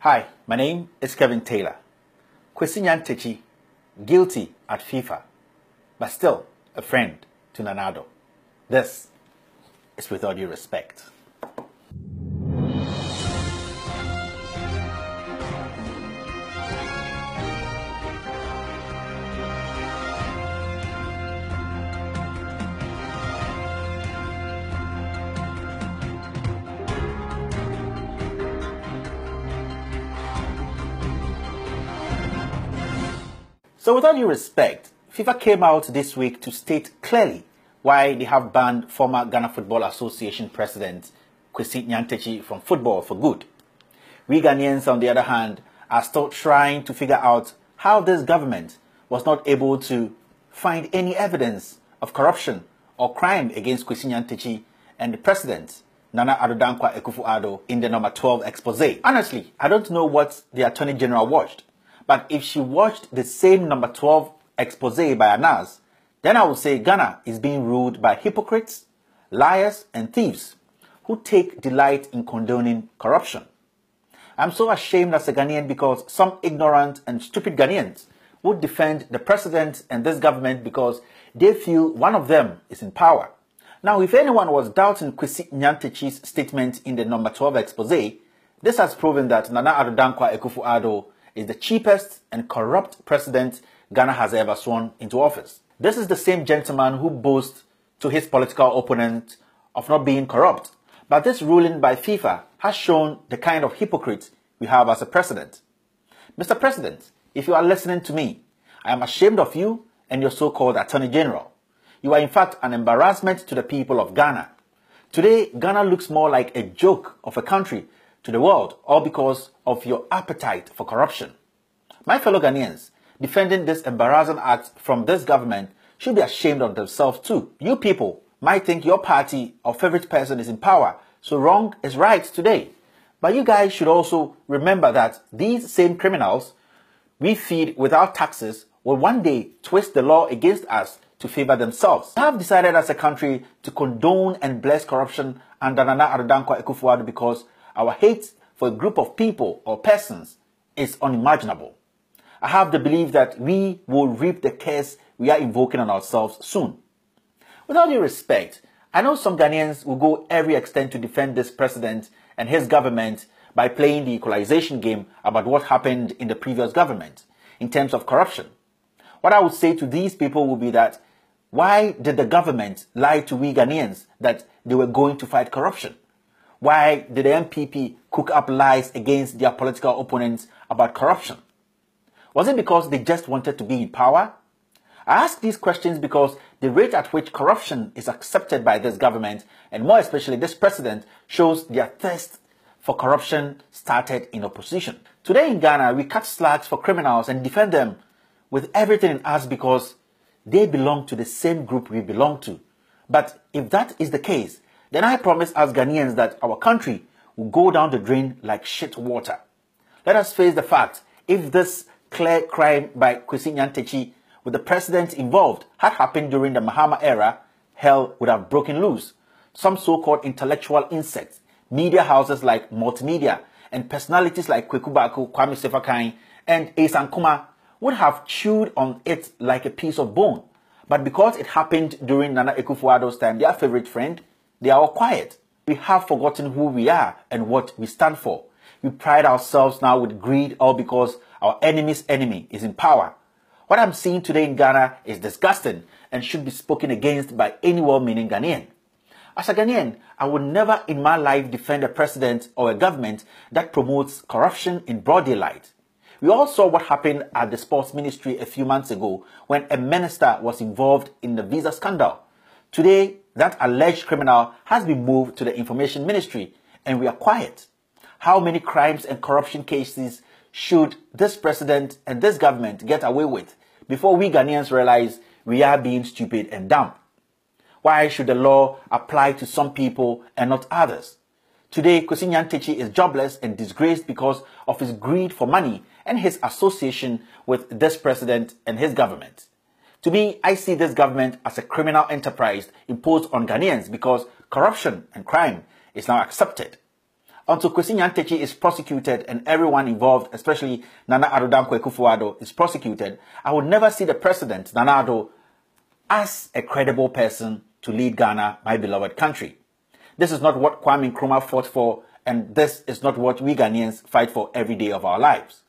Hi, my name is Kevin Taylor. Kwesi Nyantakyi, guilty at FIFA, but still a friend to Nana-Addo. This is With All Due Respect. So with all due respect, FIFA came out this week to state clearly why they have banned former Ghana Football Association President Kwesi Nyantakyi from football for good. We Ghanaians, on the other hand, are still trying to figure out how this government was not able to find any evidence of corruption or crime against Kwesi Nyantakyi and the president, Nana-Addo Akufo-Addo, in the number 12 expose. Honestly, I don't know what the Attorney General watched. But if she watched the same number 12 expose by Anas, then I would say Ghana is being ruled by hypocrites, liars, and thieves who take delight in condoning corruption. I'm so ashamed as a Ghanaian because some ignorant and stupid Ghanaians would defend the president and this government because they feel one of them is in power. Now, if anyone was doubting Kwesi Nyantakyi's statement in the number 12 expose, this has proven that Nana-Addo Akufo-Addo is the cheapest and corrupt president Ghana has ever sworn into office. This is the same gentleman who boasts to his political opponent of not being corrupt. But this ruling by FIFA has shown the kind of hypocrite we have as a president. Mr. President, if you are listening to me, I am ashamed of you and your so-called Attorney General. You are in fact an embarrassment to the people of Ghana. Today, Ghana looks more like a joke of a country to the world, all because of your appetite for corruption. My fellow Ghanaians, defending this embarrassing act from this government should be ashamed of themselves too. You people might think your party or favorite person is in power, so wrong is right today. But you guys should also remember that these same criminals we feed with our taxes will one day twist the law against us to favor themselves. We have decided as a country to condone and bless corruption under Nana-Addo Akufo-Addo because our hate for a group of people or persons is unimaginable. I have the belief that we will reap the curse we are invoking on ourselves soon. With all due respect, I know some Ghanaians will go every extent to defend this president and his government by playing the equalization game about what happened in the previous government in terms of corruption. What I would say to these people will be that why did the government lie to we Ghanaians that they were going to fight corruption? Why did the MPP cook up lies against their political opponents about corruption? Was it because they just wanted to be in power? I ask these questions because the rate at which corruption is accepted by this government, and more especially this president, shows their thirst for corruption started in opposition. Today in Ghana, we cut slacks for criminals and defend them with everything in us because they belong to the same group we belong to. But if that is the case, then I promise us Ghanaians that our country will go down the drain like shit water. Let us face the fact, if this clear crime by Kwesi Nyantakyi with the president involved had happened during the Mahama era, hell would have broken loose. Some so-called intellectual insects, media houses like Multimedia, and personalities like Kwesi Kwame Sefakai and Asan Kuma would have chewed on it like a piece of bone. But because it happened during Nana Akufo-Addo's time, their favorite friend, they are all quiet. We have forgotten who we are and what we stand for. We pride ourselves now with greed, all because our enemy's enemy is in power. What I'm seeing today in Ghana is disgusting and should be spoken against by any well-meaning Ghanaian. As a Ghanaian, I would never in my life defend a president or a government that promotes corruption in broad daylight. We all saw what happened at the sports ministry a few months ago when a minister was involved in the visa scandal. Today, that alleged criminal has been moved to the information ministry and we are quiet. How many crimes and corruption cases should this president and this government get away with before we Ghanaians realize we are being stupid and dumb? Why should the law apply to some people and not others? Today, Kwesi Nyantakyi is jobless and disgraced because of his greed for money and his association with this president and his government. To me, I see this government as a criminal enterprise imposed on Ghanaians because corruption and crime is now accepted. Until Kwesi Nyantakyi is prosecuted and everyone involved, especially Nana Addo Akufo-Addo, is prosecuted, I would never see the president, Nana Addo, as a credible person to lead Ghana, my beloved country. This is not what Kwame Nkrumah fought for, and this is not what we Ghanaians fight for every day of our lives.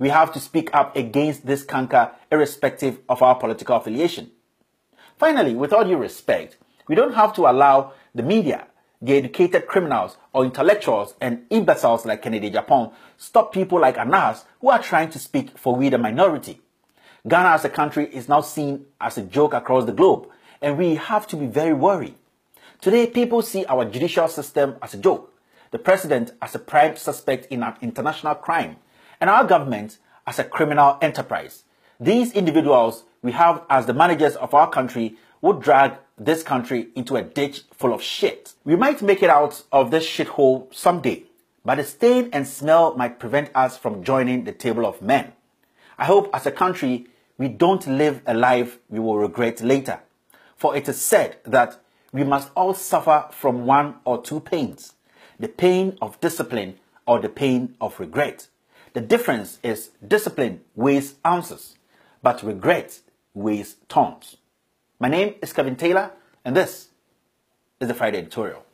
We have to speak up against this canker irrespective of our political affiliation. Finally, with all due respect, we don't have to allow the media, the educated criminals or intellectuals and imbeciles like Kennedy Japan stop people like Anas who are trying to speak for we the minority. Ghana as a country is now seen as a joke across the globe, and we have to be very worried. Today, people see our judicial system as a joke, the president as a prime suspect in an international crime, and our government as a criminal enterprise. These individuals we have as the managers of our country would drag this country into a ditch full of shit. We might make it out of this shithole someday, but the stain and smell might prevent us from joining the table of men. I hope as a country we don't live a life we will regret later, for it is said that we must all suffer from one or two pains, the pain of discipline or the pain of regret. The difference is discipline weighs ounces, but regret weighs tons. My name is Kevin Taylor, and this is the Friday Editorial.